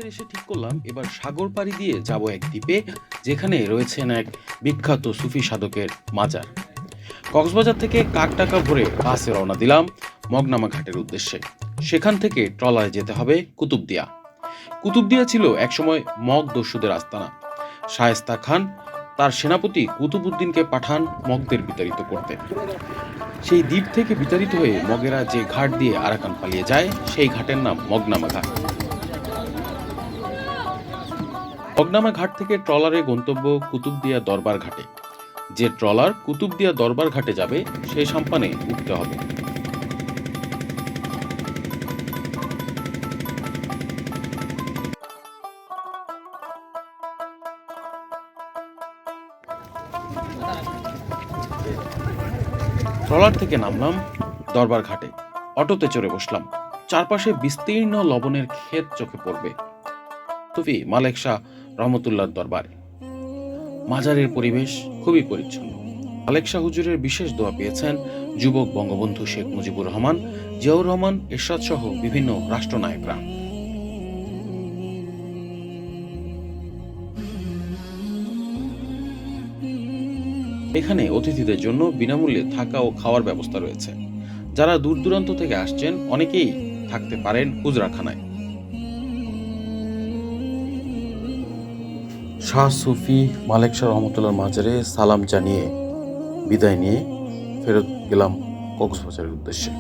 কক্সবাজার এসে ঠিক করলাম এবার সাগর পাড়ি দিয়ে যাব এক দ্বীপে, যেখানে রয়েছেন এক বিখ্যাত সুফি সাধকের মাজার। কক্সবাজার থেকে কাকটাকা ভরে বাসে রওনা দিলাম মগনামা ঘাটের উদ্দেশ্যে। সেখান থেকে ট্রলারে যেতে হবে কুতুবদিয়া। কুতুবদিয়া ছিল একসময় মগ দস্যুদের আস্তানা। শায়েস্তা খান তার সেনাপতি কুতুবউদ্দিনকে পাঠান মগদের বিতাড়িত করতে। সেই দ্বীপ থেকে বিতাড়িত হয়ে মগেরা যে ঘাট দিয়ে আরাকান পালিয়ে যায়, সেই ঘাটের নাম মগনামা ঘাট। মগনামা ঘাট থেকে ট্রলারে গন্তব্য কুতুবদিয়া দরবার ঘাটে। যে ট্রলার কুতুবদিয়া দরবার ঘাটে যাবে, সেই সাম্পানে উঠতে হবে। ট্রলার থেকে নামলাম দরবার ঘাটে, অটোতে চড়ে বসলাম। চারপাশে বিস্তীর্ণ লবণের ক্ষেত চোখে পড়বে। সুফি মালেক শাহ রহমতুল্লাহর দরবারে মাজারের পরিবেশ খুবই পরিচ্ছন্ন। মালেক শাহ হুজুরের বিশেষ দোয়া পেয়েছেন যুবক বঙ্গবন্ধু শেখ মুজিবুর রহমান, জিয়াউর রহমান, এরশাদ সহ বিভিন্ন রাষ্ট্রনায়করা। এখানে অতিথিদের জন্য বিনামূল্যে থাকা ও খাওয়ার ব্যবস্থা রয়েছে। যারা দূর দূরান্ত থেকে আসছেন, অনেকেই থাকতে পারেন হুজরাখানায়। শাহ সুফি মালেক শাহ রহমতুল্লাহর মাজারে সালাম জানিয়ে বিদায় নিয়ে ফেরত গেলাম কক্সবাজারের উদ্দেশ্যে।